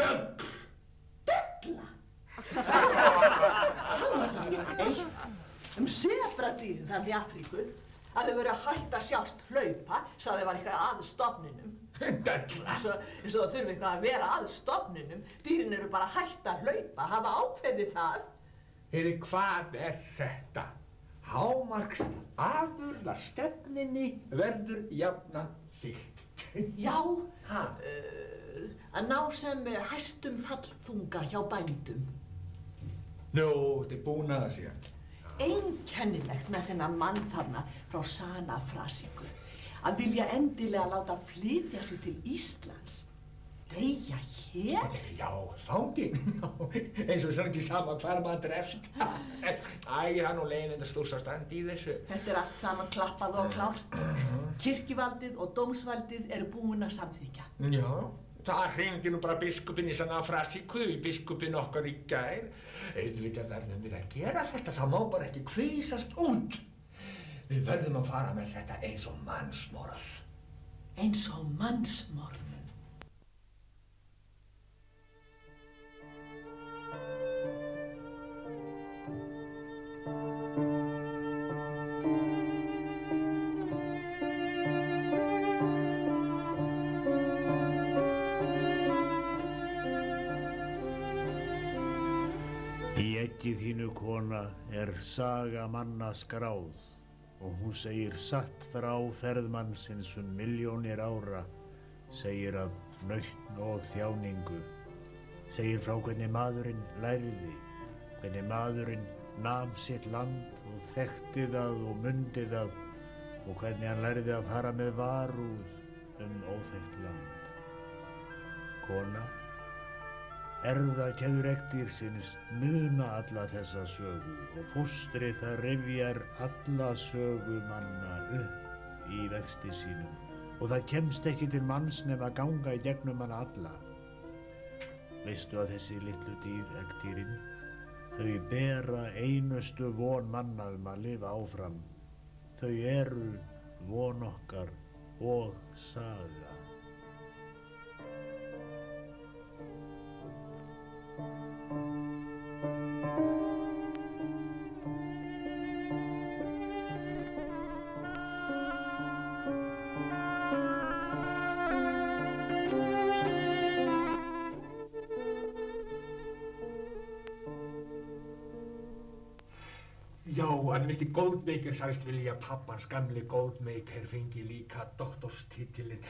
Bugl! Della! Þá var það eitt sebradýrin þarna í Afríku að þau voru að hætta að sjást hlaupa, sagði þau var eitthvað að stofninum. Della! Eins og það þurfi eitthvað að vera að stofninum. Dýrin eru bara hætt að hlaupa, hafa ákveðið það. Hvað þetta? Hámarks afurðarstefninni verður jafnan fylgt. Já, að ná sem hæstum fallþunga hjá bændum. Nú, þetta er búnað að segja. Einkennilegt með þennan mann þarna frá Sana Frasíku að vilja endilega láta flytja sig til Íslands. Deyja hér? Já, fanginn. Eins og svona ekki sama hvar maður drefst. Æ, það er nú leiðinda stúrsastand í þessu. Þetta er allt saman klappað og klárt. Kirkjuvaldið og dómsvaldið eru búin að samþykja. Já, það hringdi nú bara biskupinn í Sana Frasíku, biskupinn okkar í gær. Auðvitað verðum við að gera þetta, það má bara ekki kvísast út. Við verðum að fara með þetta eins og mannsmorð. Eins og mannsmorð. Í eggi þínu, kona, saga manna skráð og hún segir satt frá ferðmannsins milljónir ára, segir af nautn og þjáningu, segir frá hvernig maðurinn lærði, hvernig maðurinn nam sitt land og þekkti það og mundi það og hvernig hann lærði að fara með varúð óþekkt land. Kona, erfðakeðjur egdýrsins muna alla þessa sögu og fóstri það rifjar alla sögu manna upp í vexti sínum og það kemst ekki til manns nema að ganga í gegnum hann alla. Veistu að þessi litlu dýr, egdýrin, þau bera einustu von manna að lifa áfram Þau eru von okkar og saga. Já, hann Mr. Goldmaker sagðist vilja að pappans gamli Goldmaker fengi líka doktorstitilinn.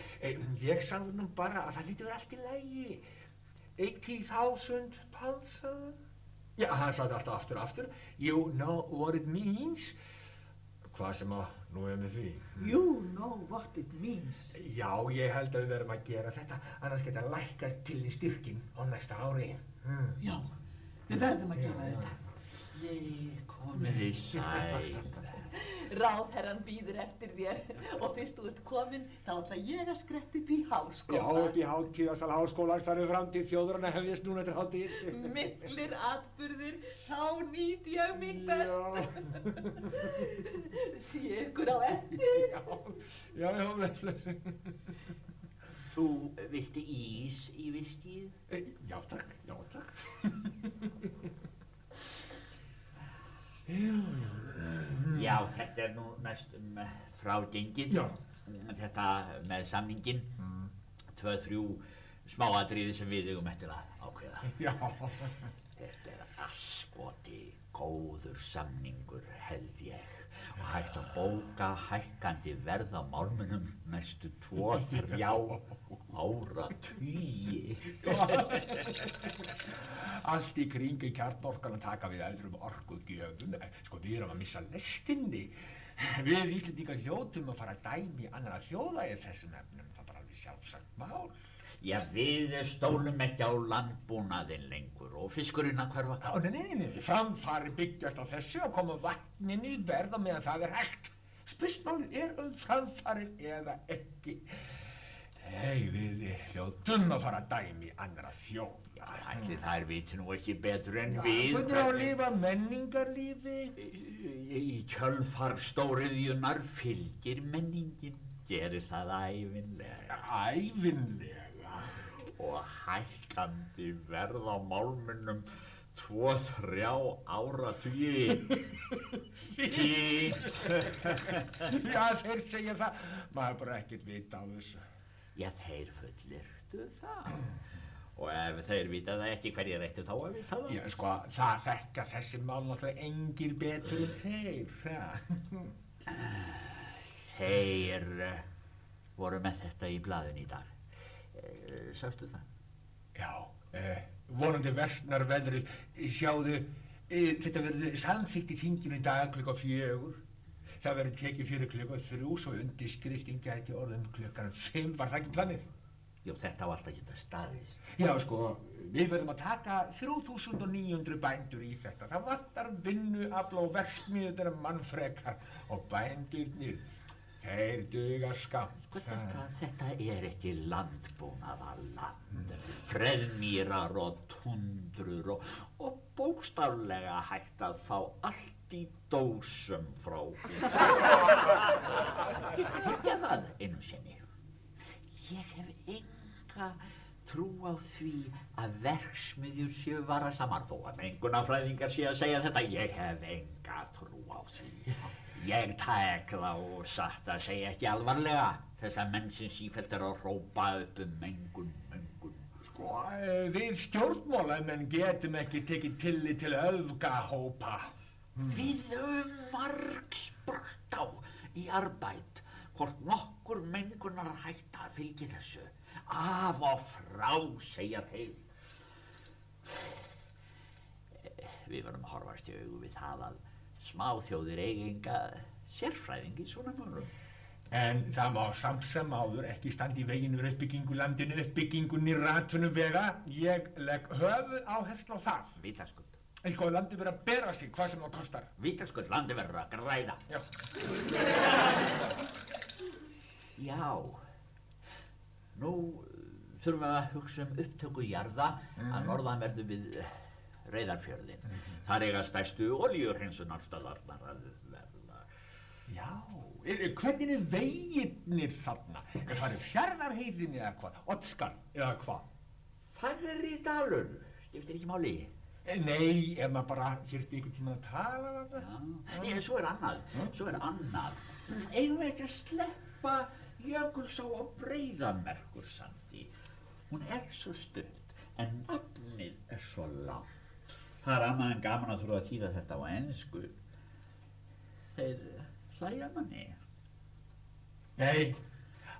Ég sagði nú bara að það lítið verið allt í lagi. 80,000 pounds. Já, hann sagði alltaf aftur og aftur. You know what it means? Hvað sem að nú með því? You know what it means. Já, ég held að við verðum að gera þetta, annars geta lækkað til í styrkinn á næsta ári. Já, við verðum að gera þetta. Komið í sæl. Ráðherrann bíður eftir þér og fyrst þú ert kominn þá ætla ég að skreppa upp í háskóla. Já, upp í hátíðasal háskólans, þar er framtíð þjóðranna hefjast núna eftir hátíð. Miklir atburðir, þá nýt ég mig best. Sé ykkur á eftir. Já, vel. Þú viltu ís í viskíð? Já, takk, já, takk. Já, þetta er nú næstum frágengið. Já. Þetta með samninginn. 2-3 smáatriði sem við eigum eftir að ákveða. Já. Þetta er askoti góður samningur, held ég. Og hægt að bóka hækkandi verð á málmunum næstu 2-3 áratugi. Allt í kringi kjarnorkan að taka við öðrum orkugjöfum. Sko, við erum að missa lestinni. Við Íslendingar hljótum að fara að dæmi annarra þjóða í þessum efnum. Það er bara alveg sjálfsagt mál. Já, við stólum ekki á landbúnaðinn lengur og fiskurinn að hverfa. Nei. Framfari byggjast á þessu og koma vatninni í verð á meðan það er hægt. Spursmálið er framfari eða ekki. Nei, við hljótum að fara að dæmi annarra þjóða. Ætli þær viti nú ekki betur en við. Hvernig á að lifa menningarlífi? Í kjölfar stóriðjunar fylgir menningin. Gerir það ævinlega. Ævinlega? Og hækkandi verð á málmunum 2-3 áratugi. Fínt. Já, þeir segja það. Maður bara ekkert vita á þessu. Já, þeir fullyrtu það. Og ef þeir vita það ekki, hverjir ættu þá að vita það? Já, sko, það þekka þessi mál náttúrulega engir betur en þeir. Þeir voru með þetta í blaðinu í dag. Sástu það? Já, vonandi versnar veðrið. Sjáðu, þetta verður samþykkt í þinginu í dag klukkan 4. Það verður tekið fyrir klukkan 3, svo undirskriftin gæti orðin klukkan 5. Var það ekki planið? Jú, þetta á alltaf geta staðist. Já, sko, við verðum að taka 3.900 bændur í þetta. Það vantar vinnuafl og verksmiðjur mannfrekar og bændurnir, þeir duga skammt. Sko, þetta er ekki landbúnaðarland. Freðmýrar og tundrur og bókstaflega hægt að fá allt í dósum frá. Þetta það einu sinni. Ég hef enga trú á því að verksmiðjur séu varasamar, þó að mengunarfræðingar séu að segja þetta. Ég hef enga trú á því. Ég tek það og satt að segja ekki alvarlega. Þessar menn sem sífellt eru að hrópa upp mengun. Sko, við stjórnmálamenn getum ekki tekið tillit til öfgahópa. Við margsbrott á í arbæt. Hvort nokkur mengunar hætta fylgir þessu. Af og frá, segja þeir. Við verðum að horfast í augu við það að smáþjóðir eiga enga sérfræðing í svona málum. En það má samt sem áður ekki standa í veginn við uppbyggingu landinu, uppbyggingu nýrra atvinnuvega. Ég legg höfuð áherslu á það. Vitaskuld. Sko, landið verður að bera sig hvað sem það kostar. Vitaskuld, landið verður að græða. Já. Já. Nú þurfum við að hugsa upptöku jarða að norðanverðu við Reyðarfjörðinn. Þar eiga stærstu olíuhreinsunarstöðvarnar að verða. Já. Hvernig er vegirnir þarna? Er það Fjarðarheiðin eða hvað? Oddskar eða hvað? Fagri dalur, skiptir ekki máli. Nei, ef maður bara þyrfti einhvern tímann að tala þarna. Já, nei, svo er annað. Eigum við ekki að sleppa Jökulsá á Breiðamerkursandi? Hún er svo stutt, en nafnið er svo langt. Það er annað en gaman að þurfa að þýða þetta á ensku. Þeir hlæja manni. Nei,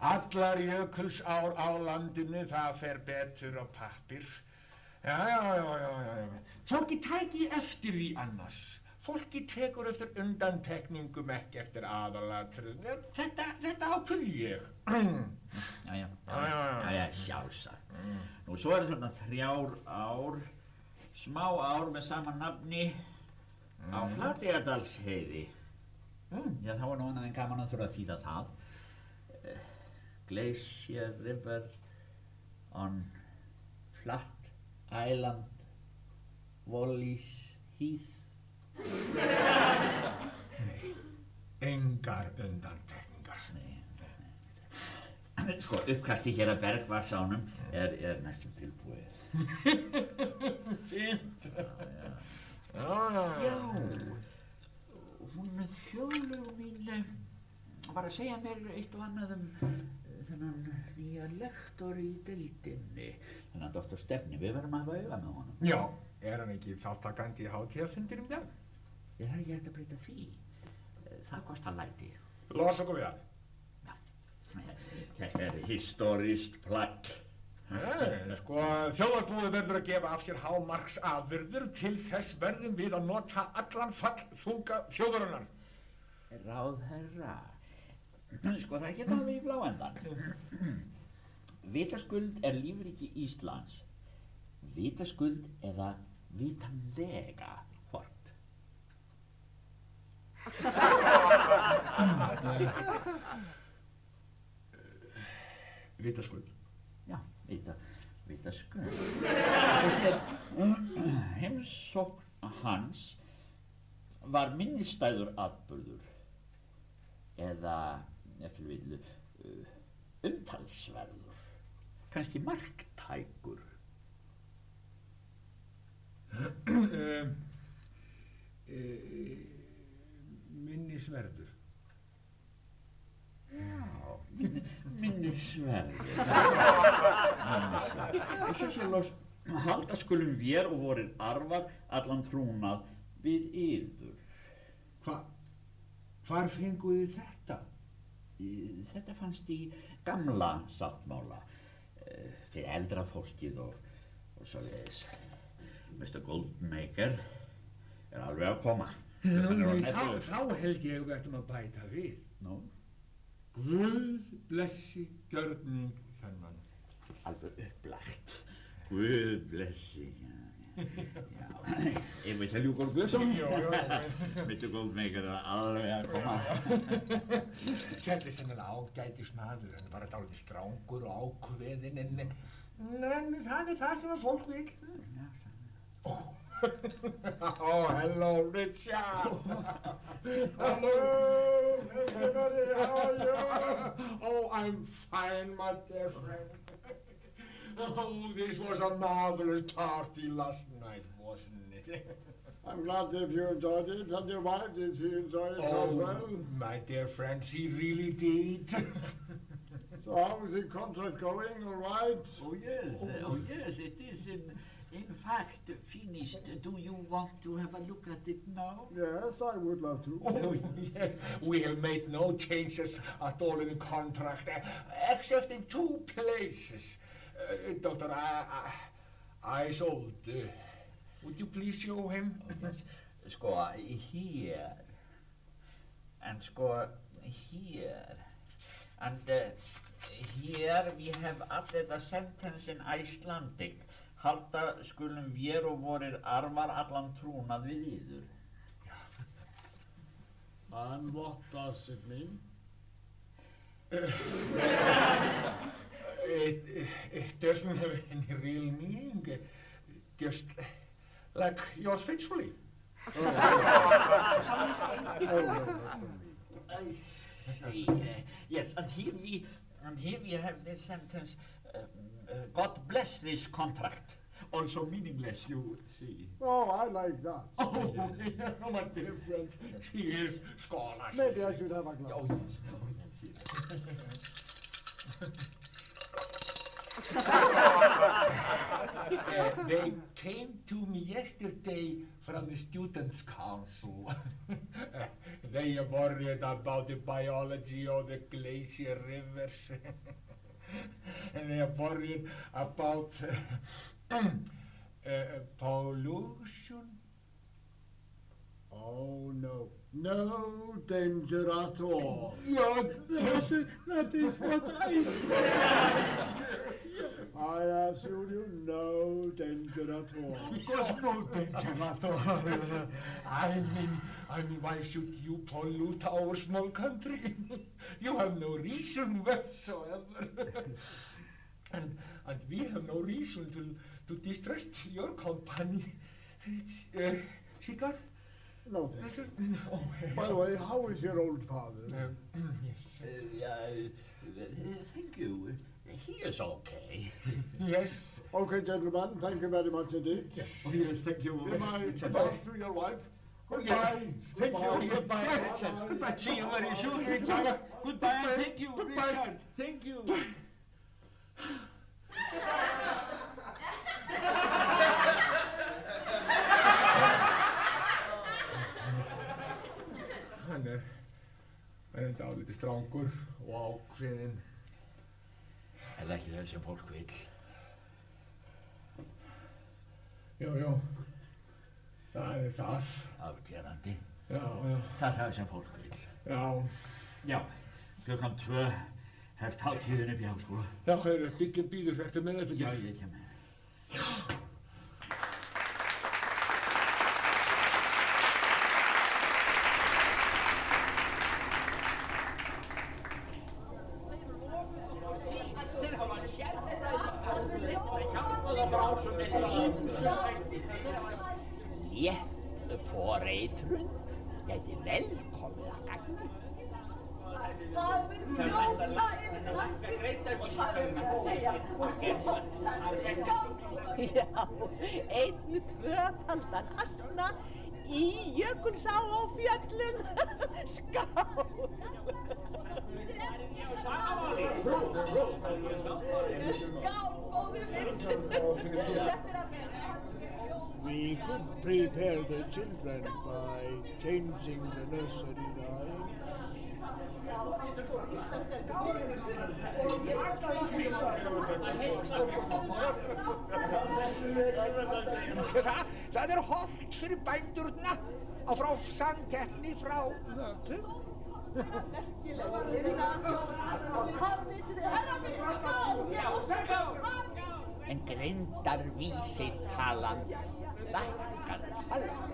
allar jökulsár á landinu, það fer betur á pappír. Já. Fólki tæki eftir því annars. Fólki tekur eftir undantekningum, ekki eftir aðalatriðum. Þetta ákveð ég. Já, sjálfsagt. Nú, svo eru þarna 3 ár, smá ár með sama nafni á Flateyjardalsheiði. Já, þá er nú annað en gaman að þurfa að þýða það. Glacier River on Flat Island Wallis Heath. Nei, engar undantekningar. Nei. Sko, uppkastið hér að Bergvarsánum er næstum tilbúið. Fínt. Já, hún Þjóðlegu mín var að segja mér eitt og annað þennan nýja lektor í deildinni, þennan doktor Stefni. Við verðum að hafa auga með honum. Já, er hann ekki þátttakandi í hátíðarfundir dag? Það er ekki hægt að breyta því. Það kostar læti. Losa okkur við það. Já, þetta er historiskt plagg. Sko, þjóðarbúið verður að gefa af sér hámarksafurðir, til þess verðum við að nota allan fallþunga þjóðarinnar. Ráðherra, sko það er ekki alveg í bláendan. Vitaskuld er lífríki Íslands. Vitaskuld eða vitanlega hvort? Vitaskuld. Já, vitaskuld. Heimsókn hans var minnisstæður atburður eða, ef þú vil, umtalsverður, kannski marktækur. Minnisverður. Já, minnisverður. Og svo sé los halda skulum vér og vorir arfar allan trúnað við yður. Hvar fenguð þið þetta? Þetta fannst í gamla sáttmála fyrir eldra fólkið og svoleiðis. Mr. Goldmaker er alveg að koma. Þá held ég að við ættum að bæta við. Nú? Guð blessi gjörning þennan. Alveg upplagt. Guð blessi. Já, ef við teljum góð Guðsson. Mr. Goldmaker er alveg að koma. Þetta er sennilega ágætis maður, hann er bara dálítið strangur og ákveðinn, en það er það sem að fólk vil. Oh, hello, Richard. Hello, everybody, how are you? Oh, I'm fine, my dear friend. Oh, this was a marvelous party last night, wasn't it? I'm glad if you enjoyed it, and your wife, did she enjoy it as well? Oh, my dear friend, she really did. So how is the contract going, all right? Oh yes, it is in fact finished. Do you want to have a look at it now? Yes, I would love to. Oh, yes. We have made no changes at all in the contract, except in 2 places. Doctor, I sold. Would you please show him? Oh, yes. Sko, here. And sko, here. And here we have added a sentence in Icelandic. Halda skulum vér og vorir arfar allan trúnað við yður. And what does it mean? It doesn't have any real meaning. Just like yours faithfully. Yes, and here we have this sentence, God bless this contract. Also meaningless, you see. Oh, I like that. Oh, what different. Here's Skål. Maybe I should have a glass. Oh, yes. They came to me yesterday from the Students' Council. They are worried about the biology of the glacier rivers. And they are worried about pollution. Oh, no. No danger at all. That is what I I assure you, no danger at all. Of course, no danger at all. I mean, why should you pollute our small country? You have no reason whatsoever. And we have no reason to distrust your company. It's, cigar? No, thank you. Oh, By the way, how is your old father? Yes. Thank you. He is okay. Yes. Okay, gentlemen, thank you very much indeed. Yes. Oh, yes, thank you. Am I talk to your wife? Goodbye. Thank you. Goodbye. Yes. Goodbye. See you very soon, Richard. Goodbye. Thank you, Richard. Thank you. Hann er dálítið strangur og ákveðinn. Er ekki það sem fólk vill? Jú, það er það. Afgerandi. Já. Það er það sem fólk vill. Já. Já, 2:00 hefst hátíðin upp í háskóla. Já, bíllinn bíður, ertu með þetta? Já, ég kem með. Létt foreitrun gæti vel komið að gagni. Já, einn tvöfaldan asna í Jökulsá á fjöllum. Skál! Skál, góðir vinir. We could prepare the children by changing the nursery rhymes. Það hollt fyrir bændurna að frá samkeppni frá mötum. En greindarvísitalan lækkar talan.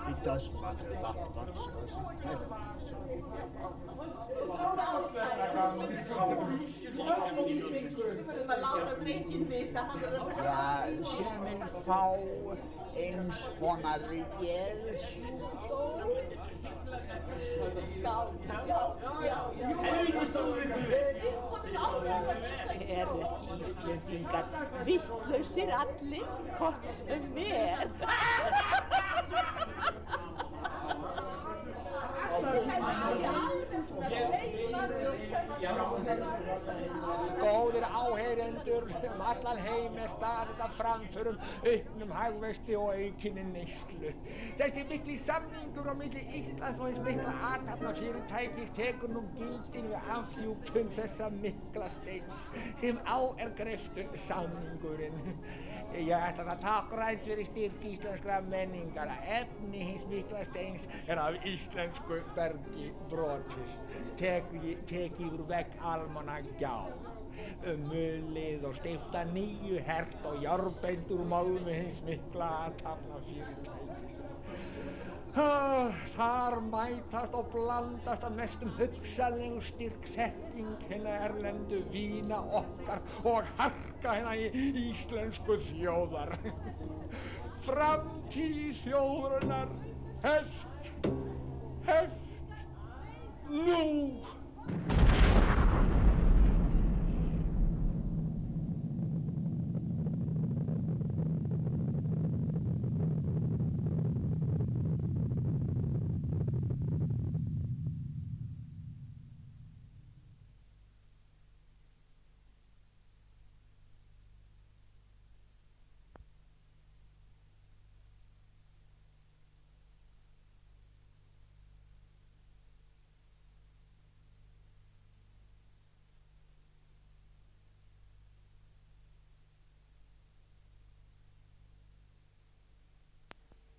It doesn't matter that much because it's Já, sumir fá eins konar geðsjúkdóm. Eru ekki Íslendingar vittlausir allir, hvort sem er? Góðir áheyrendur, allan heim er staðið af framförum, auknum hagvexti og aukinni neyslu. Þessi mikli samningur á milli Íslands og hins mikla athafnafyrirtækis tekur nú gildi við afhjúpun þessa mikla steins sem á er greiftur samningurinn. Ég ætla það táknrænt fyrir styrk íslenskra menningar að efni hins mikla steins er af íslensku bergi brotið, tekið úr vegg almannagjá, mulið og stifta nýju hert og járnbeint úr málmi hins mikla athafnafyrirtækis. Þar mætast og blandast að mestum hugsanlegu styrksetting hinna erlendu vína okkar og harka hinna íslensku þjóðar. Framtíð þjóðarinnar hefst nú.